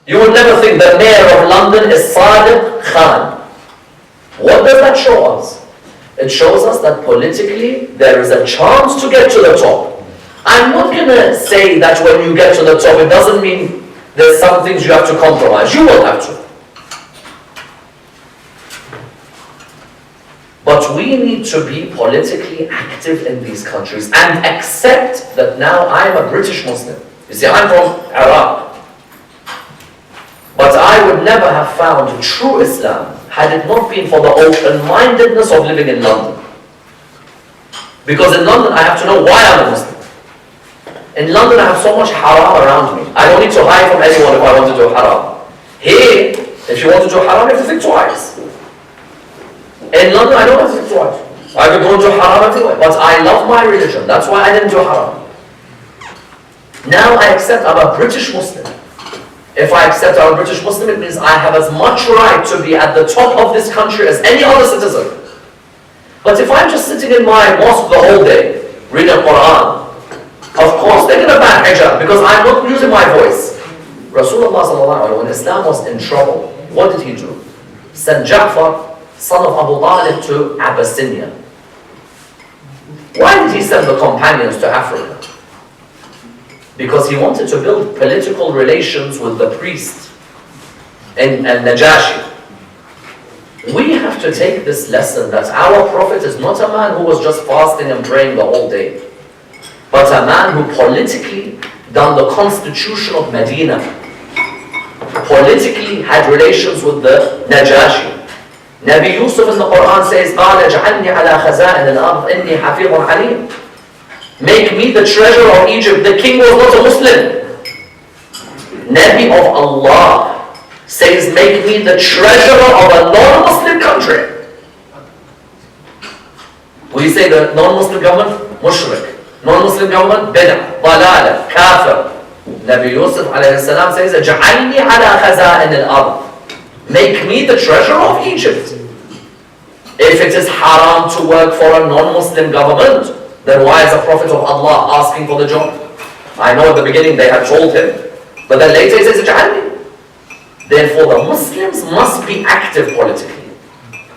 You would never think the mayor of London is Sadiq Khan. What does that show us? It shows us that politically there is a chance to get to the top. I'm not going to say that when you get to the top, it doesn't mean there's some things you have to compromise. You will have to. But we need to be politically active in these countries and accept that now I'm a British Muslim. You see, I'm from Iraq. But I would never have found true Islam had it not been for the open-mindedness of living in London. Because in London I have to know why I'm a Muslim. In London I have so much haram around me. I don't need to hide from anyone if I want to do haram. Here, if you want to do haram, you have to think twice. In London I don't have to think twice. I could go and do haram everywhere. But I love my religion. That's why I didn't do haram. Now I accept I'm a British Muslim. If I accept I'm a British Muslim, it means I have as much right to be at the top of this country as any other citizen. But if I'm just sitting in my mosque the whole day, reading Quran, of course they're going to ban hijab because I'm not using my voice. Rasulullah sallallahu alaihi wasallam, when Islam was in trouble, what did he do? Sent Ja'far, son of Abu Talib, to Abyssinia. Why did he send the companions to Africa? Because he wanted to build political relations with the priest and Najashi. We have to take this lesson that our Prophet is not a man who was just fasting and praying the whole day, but a man who politically done the constitution of Medina, politically had relations with the Najashi. Nabi Yusuf in the Quran says, قَالَ اجْعَلْنِي عَلَى خَزَائِنِ الْأَرْضِ إِنِّي حَفِيظٌ عَلِيمٌ. Make me the treasurer of Egypt. The king was not a Muslim. Nabi of Allah says, make me the treasurer of a non-Muslim country. We say the non-Muslim government, mushrik. Non-Muslim government, bid'ah, dalala, kafir. Nabi Yusuf alayhi salam says, اجعلني على خزائن الأرض. Make me the treasurer of Egypt. If it is haram to work for a non-Muslim government, then why is a Prophet of Allah asking for the job? I know at the beginning they had told him, but then later he says, اجعلني. Therefore the Muslims must be active politically.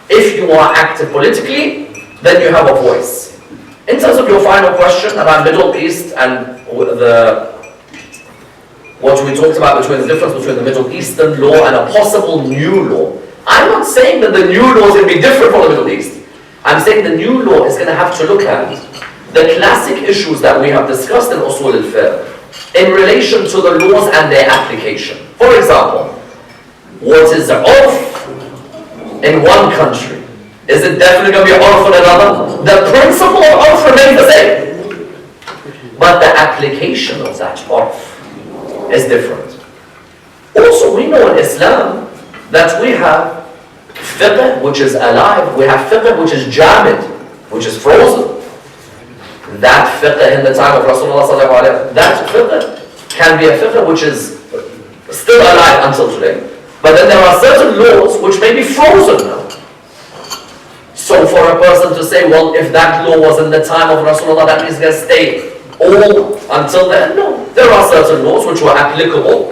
If you are active politically, then you have a voice. In terms of your final question about Middle East and what we talked about between the difference between the Middle Eastern law and a possible new law, I'm not saying that the new law is going to be different from the Middle East. I'm saying the new law is going to have to look at the classic issues that we have discussed in Usul al-Fiqh in relation to the laws and their application. For example, what is urf in one country? Is it definitely going to be urf in another? The principle of urf remains the same, but the application of that urf is different. Also, we know in Islam that we have fiqh which is alive, we have fiqh which is jamid, which is frozen. That fiqh in the time of Rasulullah sallallahu alaihi wasallam, that fiqh can be a fiqh which is still alive until today. But then there are certain laws which may be frozen now. So for a person to say, well, if that law was in the time of Rasulullah, that means it's going to stay all until then. No, there are certain laws which were applicable.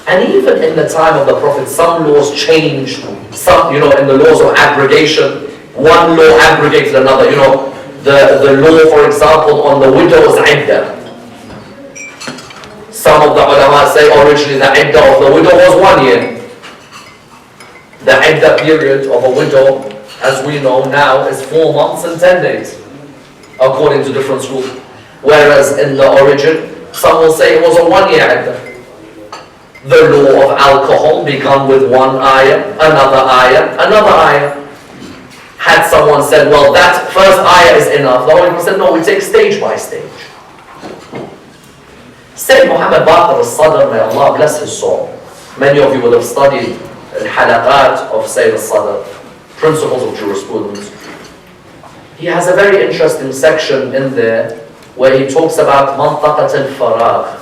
And even in the time of the Prophet, some laws changed. Some, in the laws of abrogation, one law abrogated another. The law, for example, on the widow's iddah. Some of the ulama say originally the iddah of the widow was 1 year. The iddah period of a widow, as we know now, is 4 months and 10 days, according to different schools. Whereas in the origin, some will say it was a 1 year iddah. The law of alcohol began with one ayah, another ayah, another ayah. Had someone said, well, that first ayah is enough, the Holy Prophet said, no, we take stage by stage. Sayyid Muhammad Baqir al-Sadr, may Allah bless his soul. Many of you would have studied al-halaqat of Sayyid al-Sadr, principles of jurisprudence. He has a very interesting section in there where he talks about mantaqat al-faragh,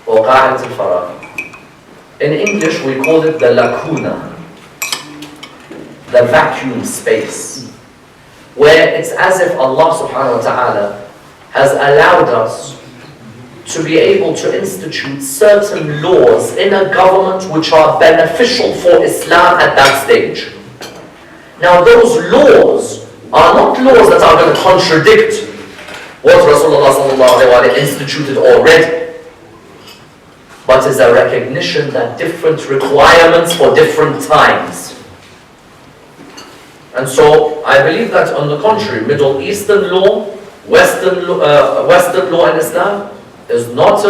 or qa'at al-faragh. In English, we call it the lacuna, the vacuum space, where it's as if Allah subhanahu wa ta'ala has allowed us to be able to institute certain laws in a government which are beneficial for Islam at that stage. Now those laws are not laws that are going to contradict what Rasulullah instituted already, but is a recognition that different requirements for different times. And so I believe that on the contrary, Middle Eastern law, Western law in Islam is not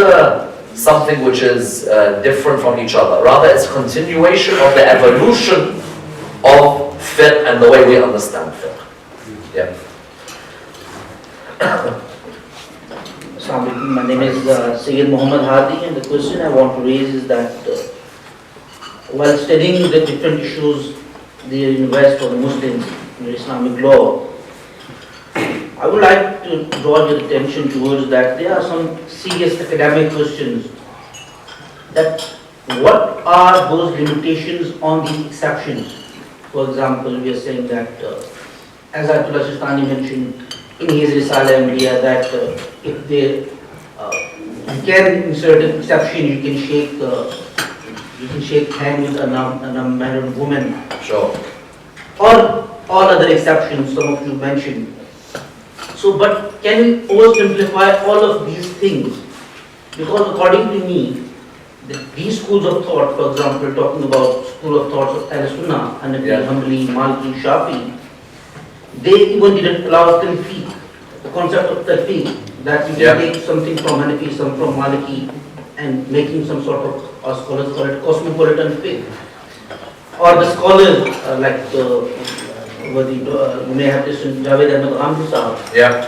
something which is different from each other. Rather, it's continuation of the evolution of fiqh and the way we understand fiqh. Yeah. Assalamu alaikum. My name is Sayyid Muhammad Hadi, and the question I want to raise is that while studying the different issues there in the West for the Muslims in Islamic law, I would like to draw your attention towards that there are some serious academic questions. That what are those limitations on the exceptions? For example, we are saying that, as Ayatollah Sistani mentioned in his Risala India, that if they you can insert an exception, you can shake hand with a married woman. Sure. Or all other exceptions, some of you mentioned. So, but can we oversimplify all of these things? Because according to me, these schools of thought, for example, talking about school of thoughts of Al-Sunnah, Hanafi, Hanbali, Maliki, Shafi, they even didn't allow talfiq, the concept of talfiq, that you can take something from Hanafi, some from Maliki, and making some sort of, scholars call it cosmopolitan fiqh. Or the scholars, like you may have listened to Javed Ahmed Ghamdi Sahab. Yeah.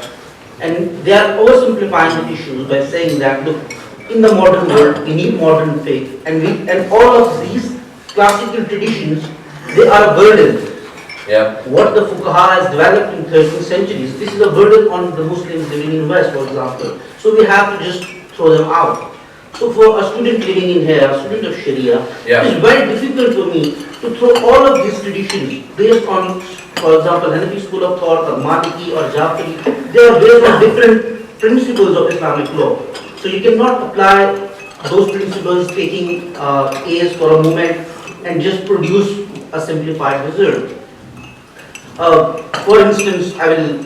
And they are oversimplifying the issues by saying that, look, in the modern world, we need modern faith, and all of these classical traditions, they are a burden. Yeah. What the fuqaha has developed in 13th centuries, this is a burden on the Muslims living in the West, for example. So we have to just throw them out. So for a student living in here, a student of Sharia, it is very difficult for me to throw all of these traditions based on, for example, Hanafi school of thought, or Maliki or Jafari. They are based on different principles of Islamic law. So you cannot apply those principles taking A's for a moment and just produce a simplified result. For instance, I will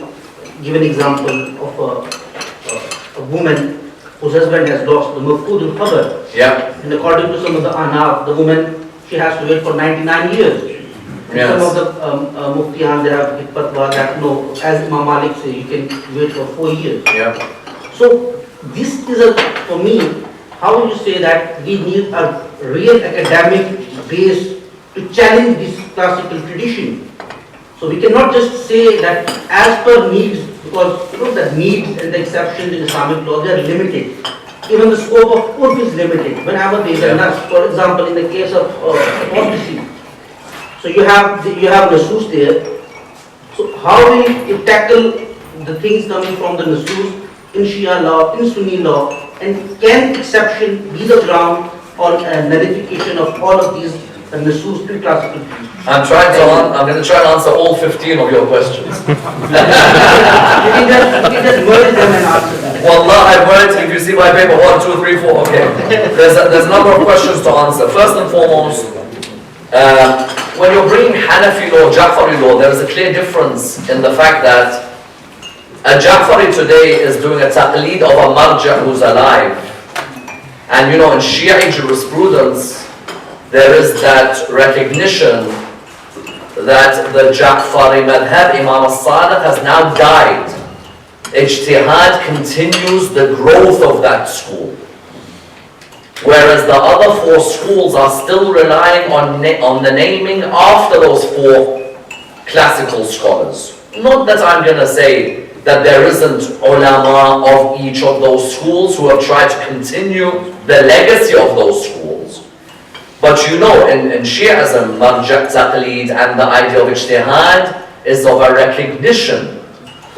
give an example of a woman whose husband has lost the mafqud al-khabar. Yeah. And according to some of the Ahnaf, the woman, she has to wait for 99 years. And some of the Muftiyan, they have fatwa that no, as Imam Malik says, you can wait for 4 years. Yeah. So this is for me, how would you say that we need a real academic base to challenge this classical tradition? So we cannot just say that as per needs, because you know the needs and the exceptions in Islamic law, they are limited. Even the scope of urf is limited. Whenever there is a nas, for example, in the case of apostasy, so you have nasus there. So how will you tackle the things coming from the nasus in Shia law, in Sunni law, and can exception be the ground or nullification of all of these nasus in classical field? I'm going to try to answer all 15 of your questions. You can just merge them and answer them. Wallah, I've worked, if you see my paper, 1, 2, 3, 4, okay. There's a number of questions to answer. First and foremost, when you're bringing Hanafi law, Ja'fari law, there is a clear difference in the fact that a Ja'fari today is doing a taqleed of a marja who's alive. And you know, in Shia jurisprudence, there is that recognition that the Ja'fari madhab, Imam al-Sadiq, has now died. Ijtihad continues the growth of that school. Whereas the other 4 schools are still relying on the naming after those 4 classical scholars. Not that I'm going to say that there isn't ulama of each of those schools who have tried to continue the legacy of those schools. But you know, in Shi'ism, marja' taqleed and the idea of ijtihad is of a recognition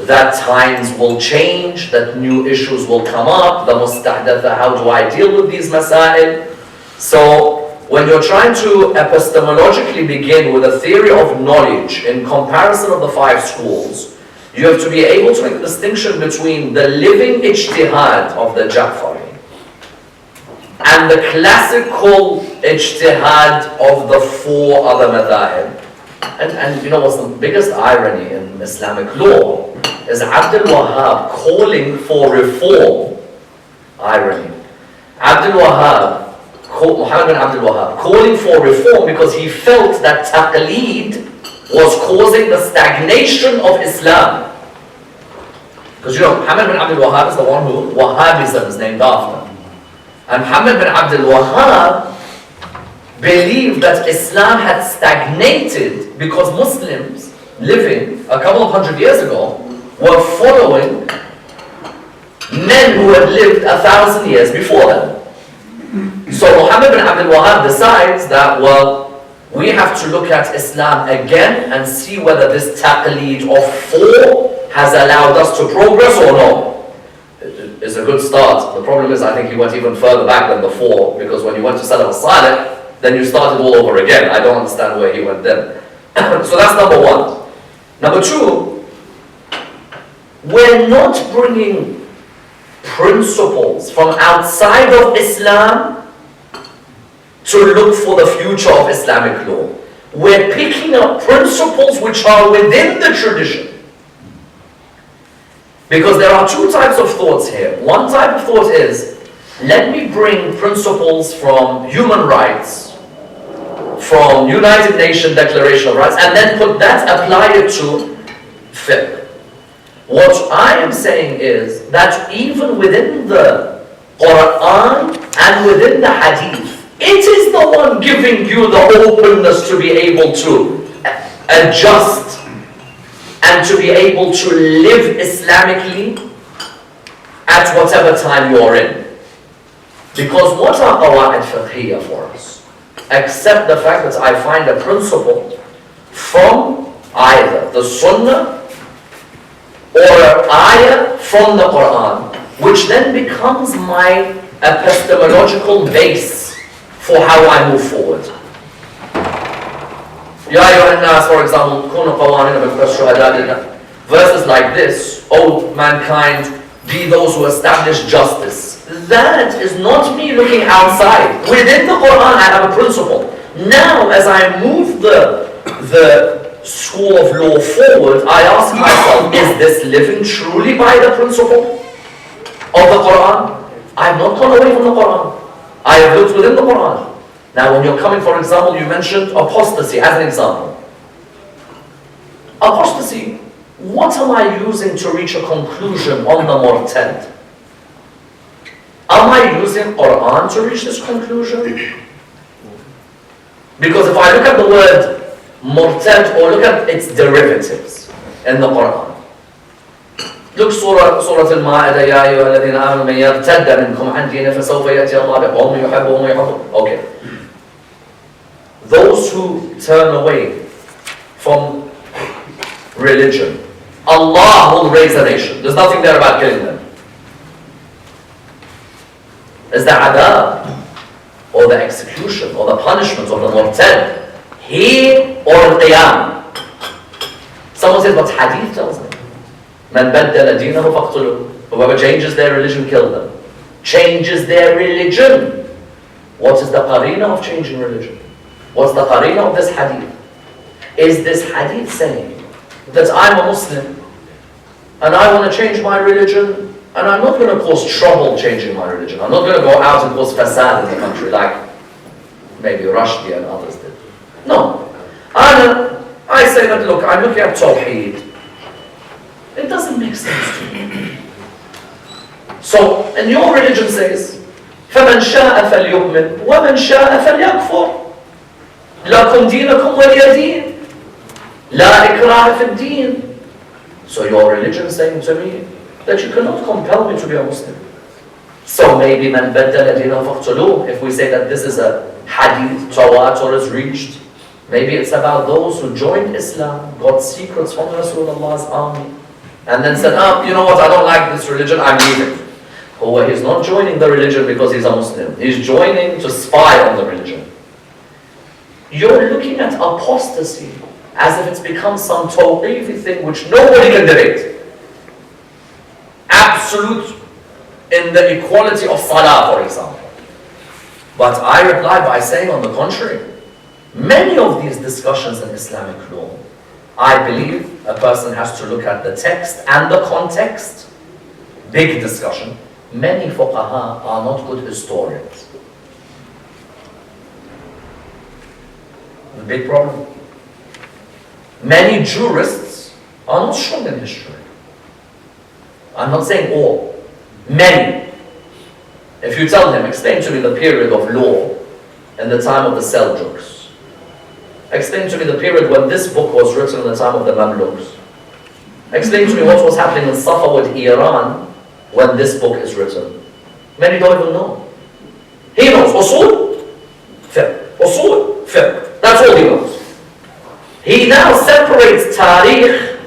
that times will change, that new issues will come up, the mustahdatha, how do I deal with these masail? So, when you're trying to epistemologically begin with a theory of knowledge in comparison of the 5 schools, you have to be able to make a distinction between the living ijtihad of the Ja'fari and the classical ijtihad of the four other madhahib. And you know what's the biggest irony in Islamic law is Abdul Wahhab calling for reform. Irony. Muhammad bin Abdul Wahhab calling for reform because he felt that taqleed was causing the stagnation of Islam. Because you know, Muhammad bin Abdul Wahhab is the one who Wahhabism is named after. And Muhammad bin Abdul Wahhab believed that Islam had stagnated because Muslims living a couple of hundred years ago were following men who had lived 1,000 years before them. So Muhammad bin Abdul Wahhab decides that, well, we have to look at Islam again and see whether this taqleed of four has allowed us to progress or no. It's a good start. The problem is I think he went even further back than the four, because when you went to Salaf al-Salih, then you started all over again. I don't understand where he went then. So that's number one. Number two, we're not bringing principles from outside of Islam to look for the future of Islamic law. We're picking up principles which are within the tradition. Because there are two types of thoughts here. One type of thought is, let me bring principles from human rights, from United Nations Declaration of Rights, and then apply it to fiqh. What I am saying is that even within the Quran and within the Hadith, it is the one giving you the openness to be able to adjust and to be able to live Islamically at whatever time you are in. Because what are qawa'id fiqhiyya for us? Except the fact that I find a principle from either the Sunnah or an ayah from the Quran, which then becomes my epistemological base for how I move forward. Ya ayyuhan nas, for example, kunu qawanin bil qist shuhada lillah. Verses like this, O mankind, be those who establish justice. That is not me looking outside. Within the Quran, I have a principle. Now, as I move the school of law forward, I ask myself, is this living truly by the principle of the Quran? I have not gone away from the Quran. I have looked within the Quran. Now, when you're coming, for example, you mentioned apostasy as an example. Apostasy, what am I using to reach a conclusion on the murtad? Am I using Quran to reach this conclusion? Because if I look at the word murtad or look at its derivatives in the Quran, look Surah Al-Ma'idah, Ya ayyuha alladhina amanu man yartadda minkum an dinihi fasawfa ya'ti Allah biqawmin yuhibbuhum wa yuhibbuhum. Okay. Those who turn away from religion, Allah will raise a nation. There's nothing there about killing them. Is the adab, or the execution, or the punishment of the murtad here or al-qiyam? Someone says, but hadith tells me, Man baddala dinahu faqtuluh. Whoever changes their religion, kill them. Changes their religion. What is the qarina of changing religion? What's the qarina of this hadith? Is this hadith saying that I'm a Muslim and I want to change my religion, and I'm not going to cause trouble changing my religion. I'm not going to go out and cause fasad in the country like maybe Rushdie and others did. No. I say that, look, I'm looking at Tawheed. It doesn't make sense to me. So, and your religion says, فَمَنْ شَاءَ فَلْيُؤْمِنْ وَمَنْ شَاءَ فَلْيَكْفُرْ لَكُمْ دِينَكُمْ وَلِيَ دِينٍ لَا إِكْرَاهَ فِي الدِّينِ. So your religion is saying to me that you cannot compel me to be a Muslim. So maybe مَنْ بَدَّلَ دِينَهُ فَاقْتُلُوهُ. If we say that this is a hadith, tawatur is reached, maybe it's about those who joined Islam, got secrets from Rasulullah's army, and then said, you know what, I don't like this religion, I'm leaving. Or he's not joining the religion because he's a Muslim. He's joining to spy on the religion. You're looking at apostasy as if it's become some tawqifi thing which nobody can debate. Absolute in the equality of salah, for example. But I reply by saying, on the contrary, many of these discussions in Islamic law, I believe a person has to look at the text and the context. Big discussion. Many fuqaha are not good historians. The big problem. Many jurists are not strong in history. I'm not saying all. Many. If you tell him, explain to me the period of law in the time of the Seljuks. Explain to me the period when this book was written in the time of the Mamluks. Explain to me what was happening in Safavid Iran when this book is written. Many don't even know. He knows usul, fiqh. Usul, fiqh. That's all he knows. He now separates tarikh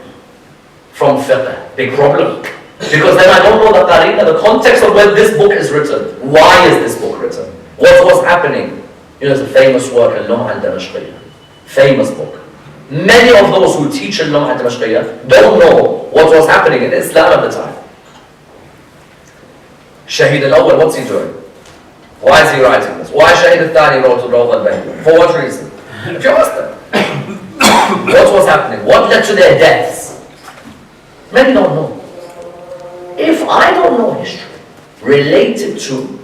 from fiqh. Big problem. Because then I don't know the tarikh, the context of when this book is written. Why is this book written? What was happening? You know, it's a famous work, Al-Lum'a al-Damashqiyya. Famous book. Many of those who teach Al-Lum'a al-Damashqiyya don't know what was happening in Islam at the time. Shahid al-Awwal, what's he doing? Why is he writing this? Why Shahid al-Thani wrote Rawd al-Bahri? For what reason? If you ask them. What was happening? What led to their deaths? Many don't know. If I don't know history related to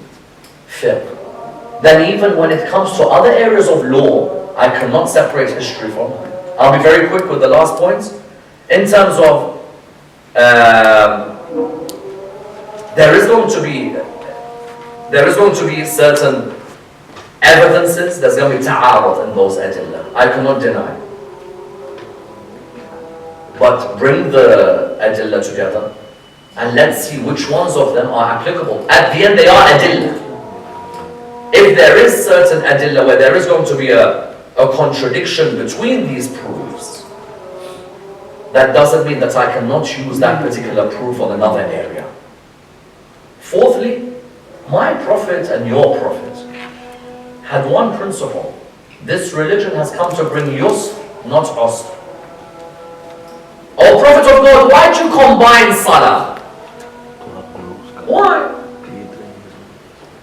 fiqh, then even when it comes to other areas of law, I cannot separate history from it. I'll be very quick with the last points. In terms of, there is going to be certain evidences, there's going to be ta'arud in those adillah. I cannot deny. But bring the adillah together and let's see which ones of them are applicable. At the end, they are adillah. If there is certain adillah where there is going to be a contradiction between these proofs, that doesn't mean that I cannot use that particular proof on another area. Fourthly, my prophet and your prophet had one principle. This religion has come to bring yusr, not usr. Oh, Prophet of God, why did you combine salah? Why?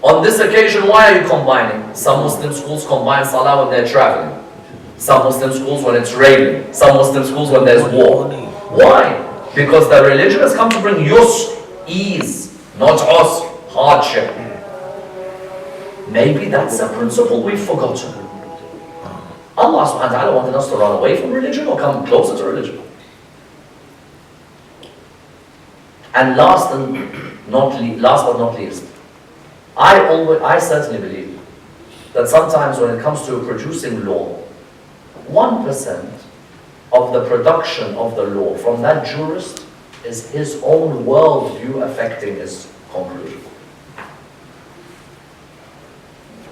On this occasion, why are you combining? Some Muslim schools combine salah when they're traveling. Some Muslim schools when it's raining. Some Muslim schools when there's war. Why? Because the religion has come to bring yusr, ease, not usr, hardship. Maybe that's a principle we've forgotten. Allah subhanahu wa ta'ala wanted us to run away from religion or come closer to religion. And last but not least, I certainly believe that sometimes when it comes to producing law, 1% of the production of the law from that jurist is his own worldview affecting his conclusion.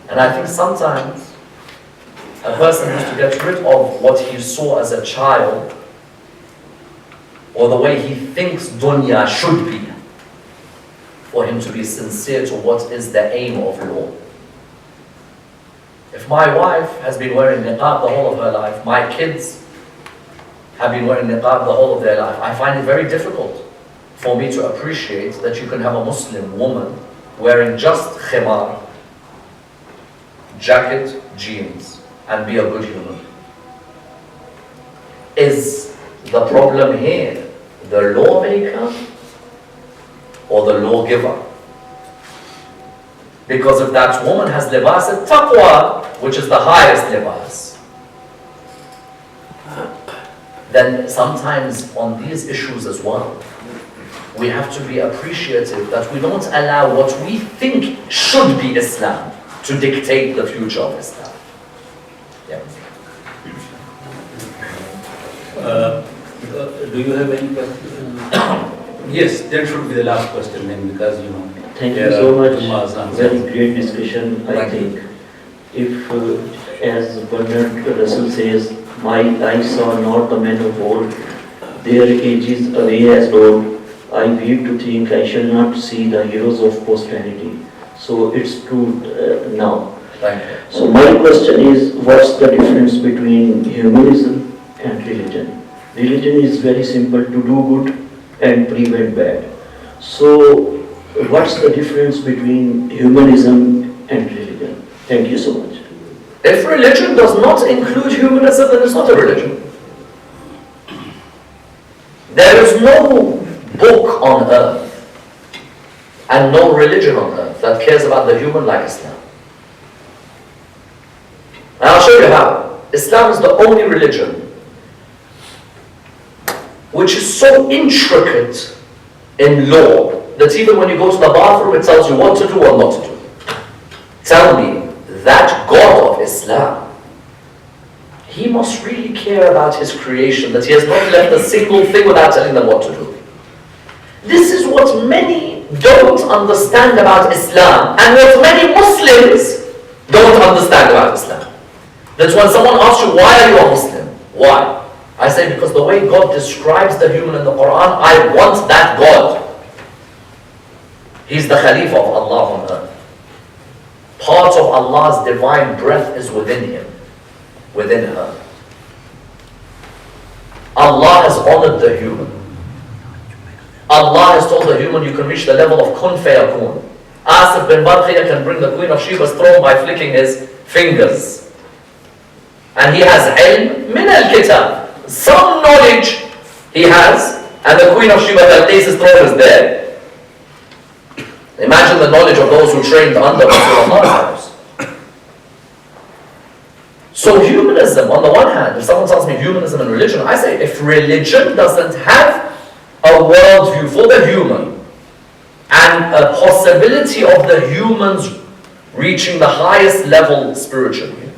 And I think sometimes a person has to get rid of what he saw as a child or the way he thinks dunya should be for him to be sincere to what is the aim of law. If my wife has been wearing niqab the whole of her life, my kids have been wearing niqab the whole of their life, I find it very difficult for me to appreciate that you can have a Muslim woman wearing just khimar, jacket, jeans, and be a good human. Is the problem here the lawmaker or the lawgiver? Because if that woman has libas al-taqwa, which is the highest libas, then sometimes on these issues as well, we have to be appreciative that we don't allow what we think should be Islam to dictate the future of Islam. Yeah. Do you have any question? Yes, that should be the last question then, because Thank you so much. Answers. Very great discussion. I think if, as Bernard Russell says, my eyes saw not the men of old, their ages away as old. I weep to think I shall not see the heroes of posterity. So it's true now. Thank you. So my question is, what's the difference between humanism and religion? Religion is very simple, to do good and prevent bad. So what's the difference between humanism and religion? Thank you so much. If religion does not include humanism, then it's not a religion. There is no book on earth and no religion on earth that cares about the human like Islam. And I'll show you how. Islam is the only religion which is so intricate in law that even when you go to the bathroom, it tells you what to do or not to do. Tell me, that God of Islam, he must really care about his creation, that he has not left a single thing without telling them what to do. This is what many don't understand about Islam, and what many Muslims don't understand about Islam. That's when someone asks you, why are you a Muslim? Why? I say, because the way God describes the human in the Quran, I want that God. He's the Khalifa of Allah on earth. Part of Allah's divine breath is within him, within her. Allah has honored the human. Allah has told the human, you can reach the level of kun fayakun. Asif bin Barqiya can bring the Queen of Sheba's throne by flicking his fingers. And he has ilm min al-kitab. Some knowledge he has, and the Queen of Sheba Balqis's throne is there. Imagine the knowledge of those who trained under Rasulullah's house. So humanism, on the one hand, if someone tells me humanism and religion, I say if religion doesn't have a worldview for the human and a possibility of the humans reaching the highest level spiritually,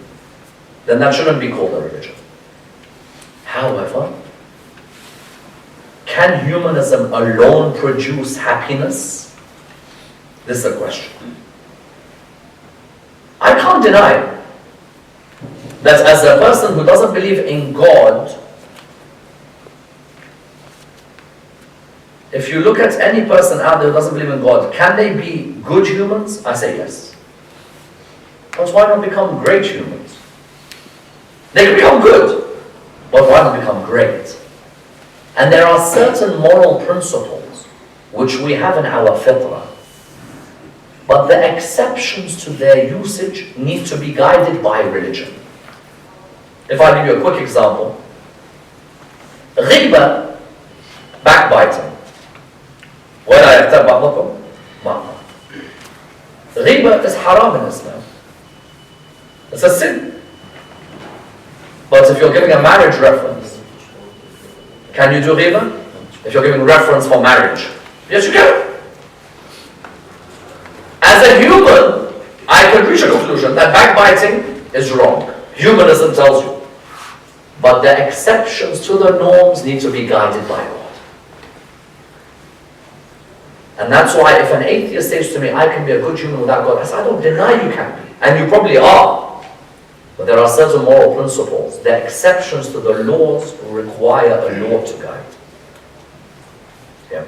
then that shouldn't be called a religion. However, can humanism alone produce happiness? This is a question. I can't deny that as a person who doesn't believe in God, if you look at any person out there who doesn't believe in God, can they be good humans? I say yes. But why not become great humans? They can become good, but why not become great? And there are certain moral principles which we have in our fitrah, but the exceptions to their usage need to be guided by religion. If I give you a quick example, ghiba, backbiting. وَلَا يَغْتَبْ بَعْضُكُمْ بَعْضًا. Ghiba is haram in Islam. It's a sin. But if you're giving a marriage reference, can you do ghiba? If you're giving reference for marriage, yes you can. As a human, I can reach a conclusion that backbiting is wrong. Humanism tells you. But the exceptions to the norms need to be guided by God. And that's why if an atheist says to me, I can be a good human without God, I say, I don't deny you can be. And you probably are. But there are certain moral principles. The exceptions to the laws require a law to guide. Yeah.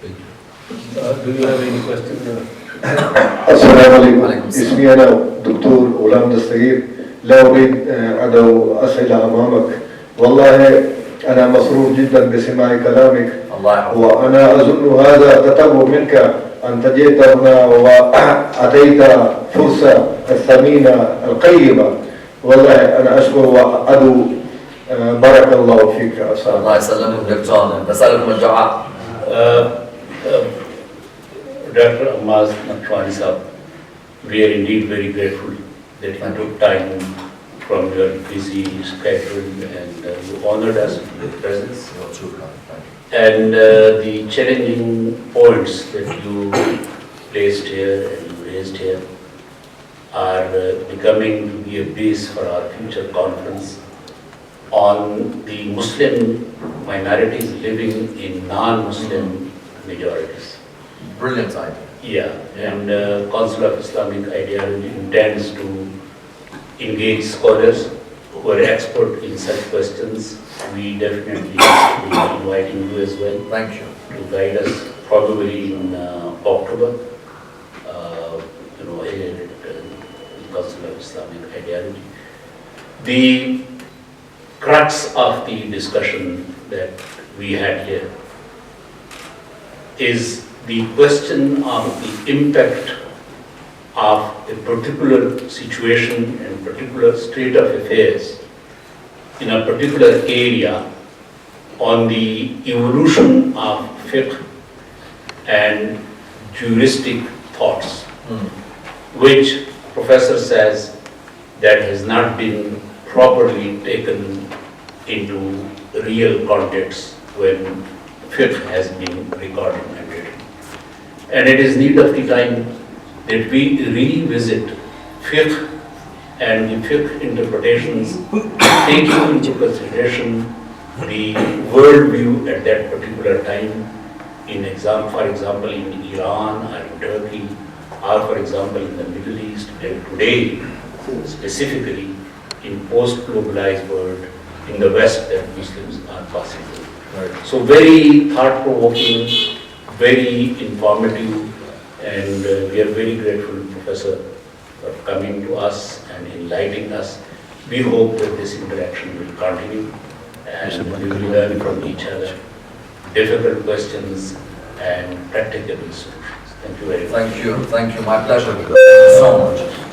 Do you have any question? السلام عليكم. اسمي أنا دكتور غلام الصغير. لا أريد أدعو أسئلة أمامك. والله أنا مسرور جدا بسماع كلامك. وأنا أظن هذا تطوع منك أن جئت هنا وأتيت فرصة الثمينة القيمة. والله أنا أشكر وأدعو بارك الله فيك. الله يسلمك دكتور. نسألكم الدعاء. Dr. Ammar Naqshwani sahab, we are indeed very grateful that you took time from your busy schedule and you honored us with your presence. And the challenging points that you placed here and raised here are becoming to be a base for our future conference on the Muslim minorities living in non-Muslim majorities. Brilliant idea. Yeah, and Council of Islamic Ideology intends to engage scholars who are expert in such questions. We definitely will be inviting you as well. Thank you. To guide us probably in October, here at the Council of Islamic Ideology. The crux of the discussion that we had here is the question of the impact of a particular situation and particular state of affairs in a particular area on the evolution of fiqh and juristic thoughts, which professor says that has not been properly taken into real context when fiqh has been recorded and written. And it is need of the time that we revisit fiqh and the fiqh interpretations, taking into consideration the worldview at that particular time, for example, in Iran or in Turkey, or for example in the Middle East, and today specifically in post-globalized world in the West that Muslims are possible. Right. So very thought-provoking, very informative, and we are very grateful, Professor, for coming to us and enlightening us. We hope that this interaction will continue and we will learn from each other difficult questions and practical solutions. Thank you very much. Thank you. My pleasure. Thank you so much.